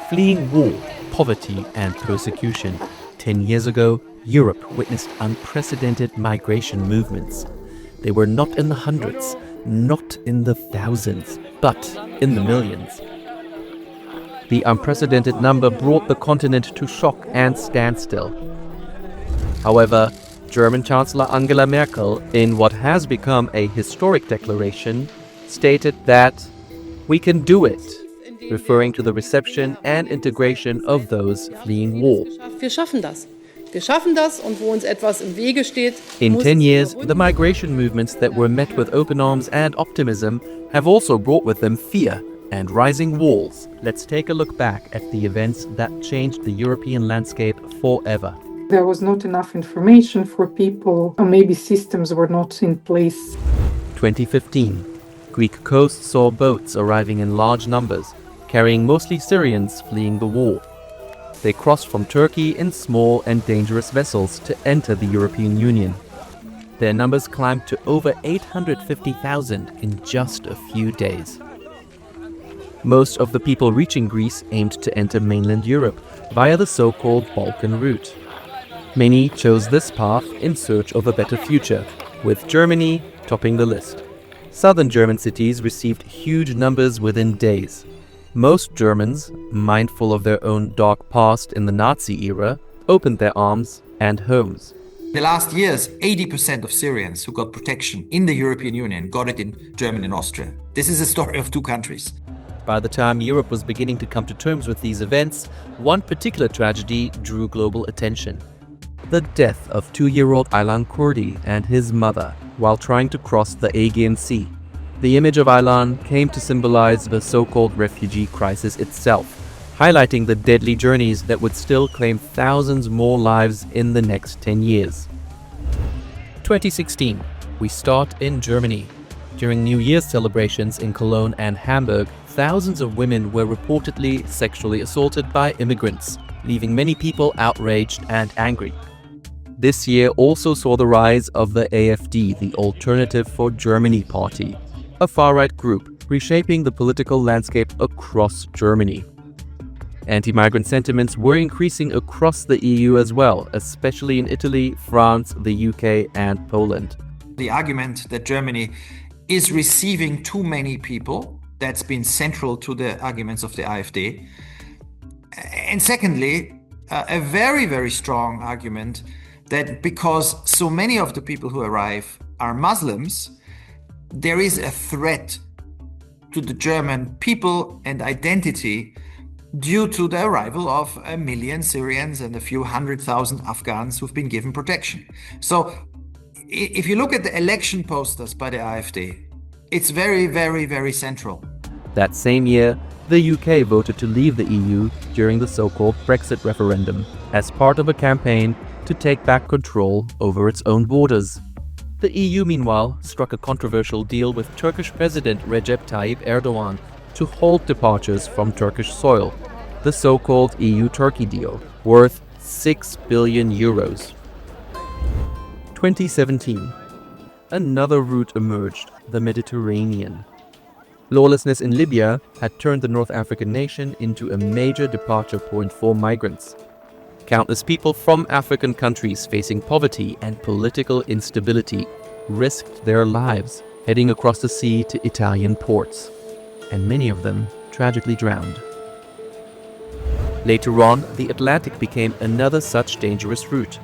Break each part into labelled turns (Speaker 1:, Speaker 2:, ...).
Speaker 1: Fleeing war, poverty, and persecution. 10 years ago, Europe witnessed unprecedented migration movements. They were not in the hundreds, not in the thousands, but in the millions. The unprecedented number brought the continent to shock and standstill. However, German Chancellor Angela Merkel, in what has become a historic declaration, stated that we can do it, referring to the reception and integration of those fleeing war. In 10 years, the migration movements that were met with open arms and optimism have also brought with them fear and rising walls. Let's take a look back at the events that changed the European landscape forever.
Speaker 2: There was not enough information for people, or maybe systems were not in place.
Speaker 1: 2015. Greek coast saw boats arriving in large numbers, carrying mostly Syrians fleeing the war. They crossed from Turkey in small and dangerous vessels to enter the European Union. Their numbers climbed to over 850,000 in just a few days. Most of the people reaching Greece aimed to enter mainland Europe via the so-called Balkan route. Many chose this path in search of a better future, with Germany topping the list. Southern German cities received huge numbers within days. Most Germans, mindful of their own dark past in the Nazi era, opened their arms and homes.
Speaker 3: In the last years, 80% of Syrians who got protection in the European Union got it in Germany and Austria. This is a story of two countries.
Speaker 1: By the time Europe was beginning to come to terms with these events, one particular tragedy drew global attention. The death of 2-year-old Aylan Kurdi and his mother while trying to cross the Aegean Sea. The image of Aylan came to symbolize the so-called refugee crisis itself, highlighting the deadly journeys that would still claim thousands more lives in the next 10 years. 2016. We start in Germany. During New Year's celebrations in Cologne and Hamburg, thousands of women were reportedly sexually assaulted by immigrants, leaving many people outraged and angry. This year also saw the rise of the AfD, the Alternative for Germany party, a far-right group reshaping the political landscape across Germany. Anti-migrant sentiments were increasing across the EU as well, especially in Italy, France, the UK, and Poland.
Speaker 3: The argument that Germany is receiving too many people, that's been central to the arguments of the AfD. And secondly, a very, very strong argument that because so many of the people who arrive are Muslims, there is a threat to the German people and identity due to the arrival of 1 million Syrians and a few 100,000 Afghans who've been given protection. So if you look at the election posters by the AfD, it's very, very, very central.
Speaker 1: That same year, the UK voted to leave the EU during the so-called Brexit referendum as part of a campaign to take back control over its own borders. The EU, meanwhile, struck a controversial deal with Turkish President Recep Tayyip Erdogan to halt departures from Turkish soil, the so-called EU-Turkey deal, worth €6 billion. 2017. Another route emerged, the Mediterranean. Lawlessness in Libya had turned the North African nation into a major departure point for migrants. Countless people from African countries facing poverty and political instability risked their lives heading across the sea to Italian ports, and many of them tragically drowned. Later on, the Atlantic became another such dangerous route.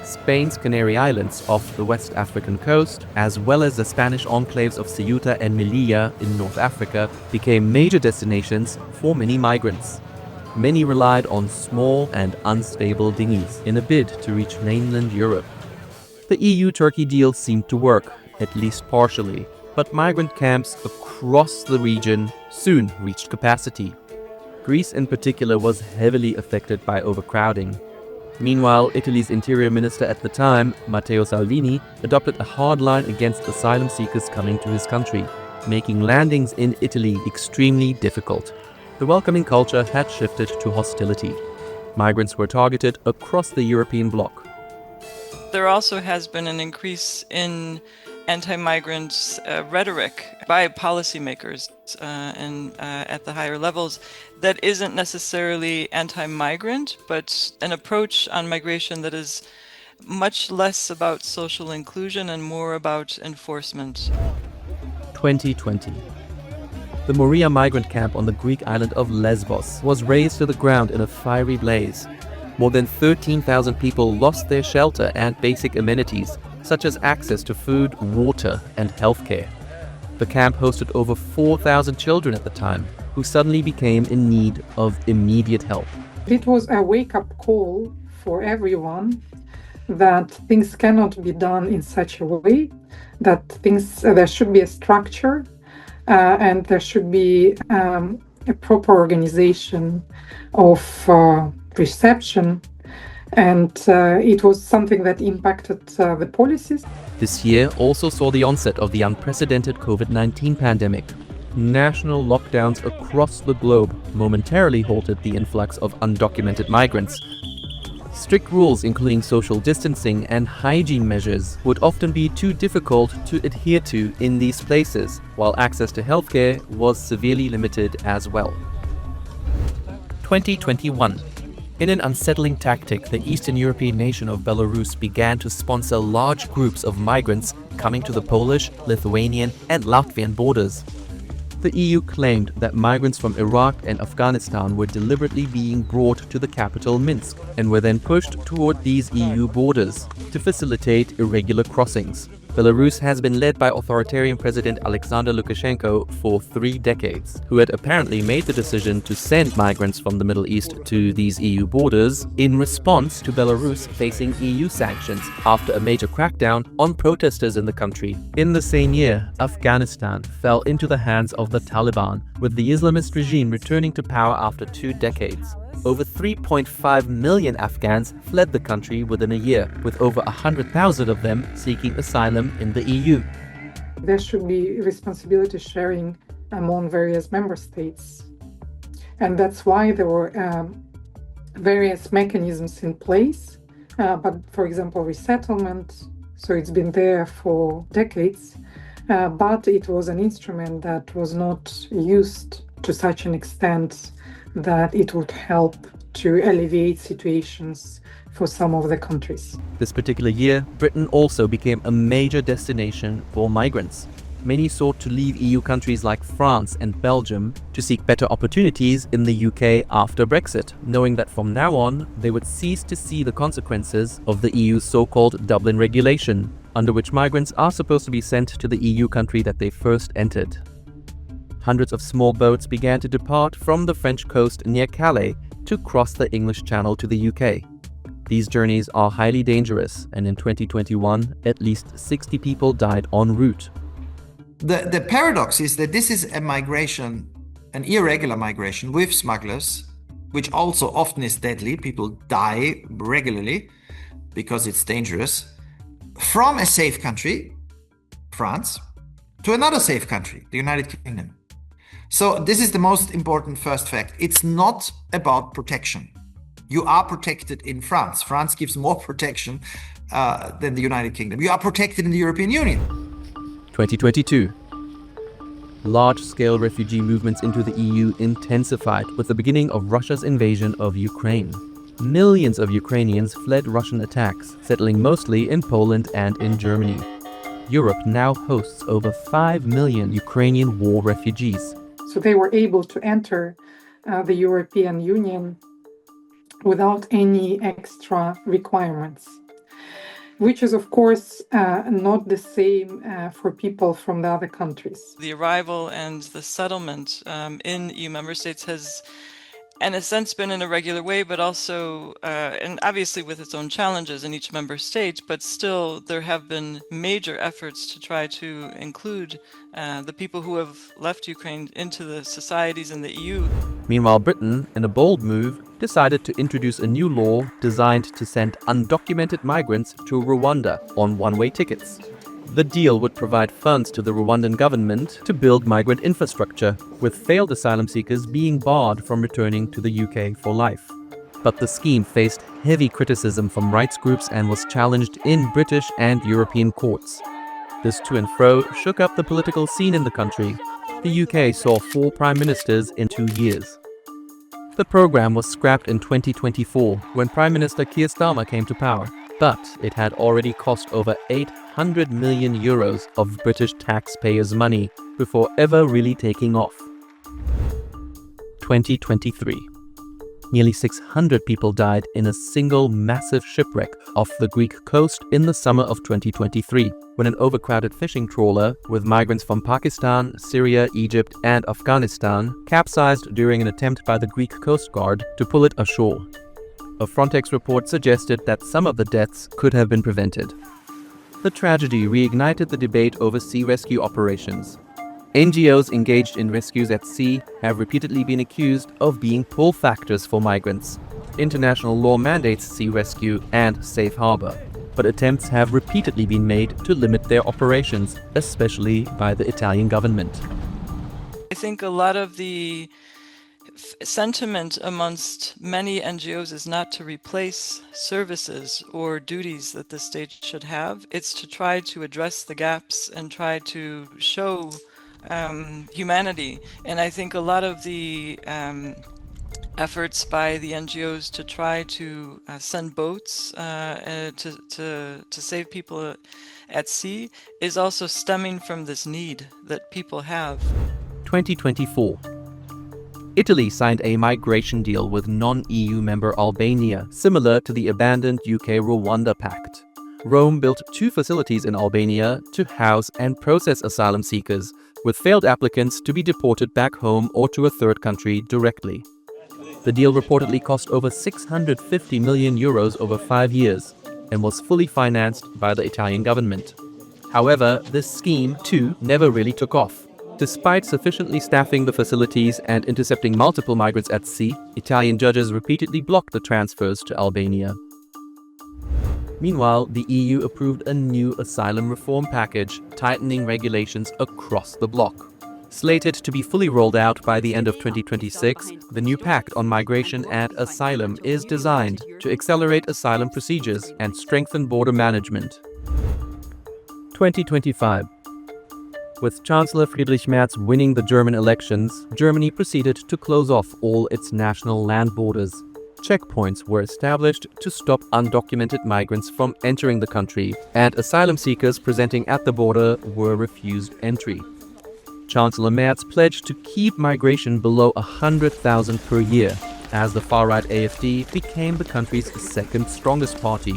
Speaker 1: Spain's Canary Islands off the West African coast, as well as the Spanish enclaves of Ceuta and Melilla in North Africa, became major destinations for many migrants. Many relied on small and unstable dinghies in a bid to reach mainland Europe. The EU-Turkey deal seemed to work, at least partially, but migrant camps across the region soon reached capacity. Greece in particular was heavily affected by overcrowding. Meanwhile, Italy's interior minister at the time, Matteo Salvini, adopted a hard line against asylum seekers coming to his country, making landings in Italy extremely difficult. The welcoming culture had shifted to hostility. Migrants were targeted across the European bloc.
Speaker 4: There also has been an increase in anti-migrant rhetoric by policymakers and at the higher levels that isn't necessarily anti-migrant, but an approach on migration that is much less about social inclusion and more about enforcement.
Speaker 1: 2020. The Moria migrant camp on the Greek island of Lesbos was razed to the ground in a fiery blaze. More than 13,000 people lost their shelter and basic amenities, such as access to food, water, and healthcare. The camp hosted over 4,000 children at the time, who suddenly became in need of immediate help.
Speaker 2: It was a wake-up call for everyone that things cannot be done in such a way, that there should be a structure and there should be a proper organization of reception. And it was something that impacted the policies.
Speaker 1: This year also saw the onset of the unprecedented COVID-19 pandemic. National lockdowns across the globe momentarily halted the influx of undocumented migrants. Strict rules, including social distancing and hygiene measures, would often be too difficult to adhere to in these places, while access to healthcare was severely limited as well. 2021. In an unsettling tactic, the Eastern European nation of Belarus began to sponsor large groups of migrants coming to the Polish, Lithuanian, and Latvian borders. The EU claimed that migrants from Iraq and Afghanistan were deliberately being brought to the capital Minsk and were then pushed toward these EU borders to facilitate irregular crossings. Belarus has been led by authoritarian President Alexander Lukashenko for 3 decades, who had apparently made the decision to send migrants from the Middle East to these EU borders in response to Belarus facing EU sanctions after a major crackdown on protesters in the country. In the same year, Afghanistan fell into the hands of the Taliban, with the Islamist regime returning to power after 2 decades. Over 3.5 million Afghans fled the country within a year, with over 100,000 of them seeking asylum in the EU.
Speaker 2: There should be responsibility sharing among various member states. And that's why there were various mechanisms in place. But for example, resettlement, so it's been there for decades, but it was an instrument that was not used to such an extent that it would help to alleviate situations for some of the countries.
Speaker 1: This particular year, Britain also became a major destination for migrants. Many sought to leave EU countries like France and Belgium to seek better opportunities in the UK after Brexit, knowing that from now on they would cease to see the consequences of the EU's so-called Dublin regulation, under which migrants are supposed to be sent to the EU country that they first entered. Hundreds of small boats began to depart from the French coast near Calais to cross the English Channel to the UK. These journeys are highly dangerous, and in 2021, at least 60 people died en route.
Speaker 3: The paradox is that this is a migration, an irregular migration with smugglers, which also often is deadly. People die regularly because it's dangerous, from a safe country, France, to another safe country, the United Kingdom. So this is the most important first fact. It's not about protection. You are protected in France. France gives more protection than the United Kingdom. You are protected in the European Union.
Speaker 1: 2022. Large-scale refugee movements into the EU intensified with the beginning of Russia's invasion of Ukraine. Millions of Ukrainians fled Russian attacks, settling mostly in Poland and in Germany. Europe now hosts over 5 million Ukrainian war refugees.
Speaker 2: So they were able to enter the European Union without any extra requirements, which is, of course, not the same for people from the other countries.
Speaker 4: The arrival and the settlement in EU member states has, in a sense, been in a regular way, but also, and obviously with its own challenges in each member state, but still there have been major efforts to try to include the people who have left Ukraine into the societies in the EU.
Speaker 1: Meanwhile, Britain, in a bold move, decided to introduce a new law designed to send undocumented migrants to Rwanda on one-way tickets. The deal would provide funds to the Rwandan government to build migrant infrastructure, with failed asylum seekers being barred from returning to the UK for life. But the scheme faced heavy criticism from rights groups and was challenged in British and European courts. This to and fro shook up the political scene in the country. The UK saw 4 prime ministers in 2 years. The program was scrapped in 2024 when Prime Minister Keir Starmer came to power, but it had already cost over 800 million euros of British taxpayers' money before ever really taking off. 2023. Nearly 600 people died in a single massive shipwreck off the Greek coast in the summer of 2023, when an overcrowded fishing trawler with migrants from Pakistan, Syria, Egypt, and Afghanistan capsized during an attempt by the Greek Coast Guard to pull it ashore. A Frontex report suggested that some of the deaths could have been prevented. The tragedy reignited the debate over sea rescue operations. NGOs engaged in rescues at sea have repeatedly been accused of being pull factors for migrants. International law mandates sea rescue and safe harbor, but attempts have repeatedly been made to limit their operations, especially by the Italian government.
Speaker 4: I think a lot of the sentiment amongst many NGOs is not to replace services or duties that the state should have. It's to try to address the gaps and try to show humanity. And I think a lot of the efforts by the NGOs to try to send boats to save people at sea is also stemming from this need that people have.
Speaker 1: 2024. Italy signed a migration deal with non-EU member Albania, similar to the abandoned UK-Rwanda pact. Rome built 2 facilities in Albania to house and process asylum seekers, with failed applicants to be deported back home or to a third country directly. The deal reportedly cost over 650 million euros over 5 years and was fully financed by the Italian government. However, this scheme, too, never really took off. Despite sufficiently staffing the facilities and intercepting multiple migrants at sea, Italian judges repeatedly blocked the transfers to Albania. Meanwhile, the EU approved a new asylum reform package, tightening regulations across the bloc. Slated to be fully rolled out by the end of 2026, the new pact on migration and asylum is designed to accelerate asylum procedures and strengthen border management. 2025. With Chancellor Friedrich Merz winning the German elections, Germany proceeded to close off all its national land borders. Checkpoints were established to stop undocumented migrants from entering the country, and asylum seekers presenting at the border were refused entry. Chancellor Merz pledged to keep migration below 100,000 per year, as the far-right AfD became the country's second strongest party.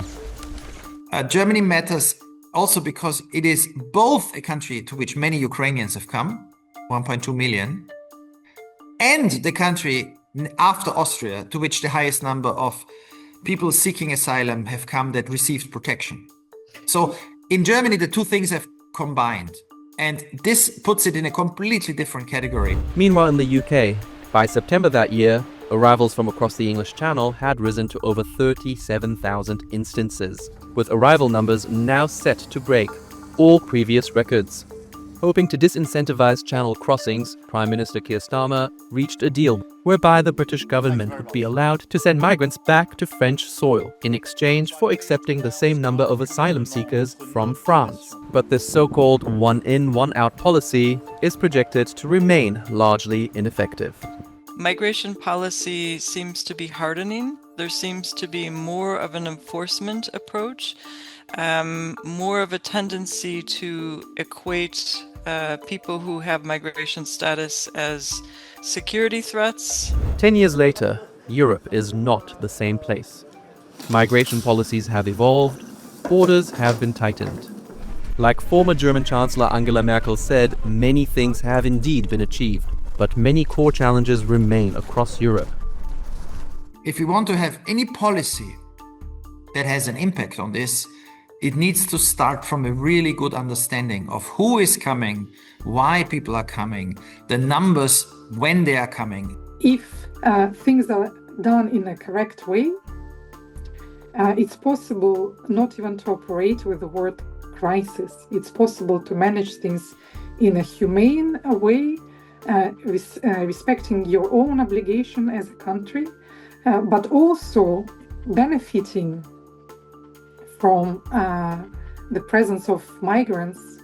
Speaker 3: Germany matters also because it is both a country to which many Ukrainians have come, 1.2 million, and the country after Austria, to which the highest number of people seeking asylum have come that received protection. So in Germany, the two things have combined, and this puts it in a completely different category.
Speaker 1: Meanwhile, in the UK, by September that year, arrivals from across the English Channel had risen to over 37,000 instances, with arrival numbers now set to break all previous records. Hoping to disincentivize channel crossings, Prime Minister Keir Starmer reached a deal whereby the British government would be allowed to send migrants back to French soil in exchange for accepting the same number of asylum seekers from France. But this so-called one-in, one-out policy is projected to remain largely ineffective.
Speaker 4: Migration policy seems to be hardening. There seems to be more of an enforcement approach, more of a tendency to equate people who have migration status as security threats.
Speaker 1: 10 years later, Europe is not the same place. Migration policies have evolved, borders have been tightened. Like former German Chancellor Angela Merkel said, many things have indeed been achieved, but many core challenges remain across Europe.
Speaker 3: If we want to have any policy that has an impact on this, it needs to start from a really good understanding of who is coming, why people are coming, the numbers when they are coming.
Speaker 2: If things are done in a correct way, it's possible not even to operate with the word crisis. It's possible to manage things in a humane way, respecting your own obligation as a country, but also benefiting from the presence of migrants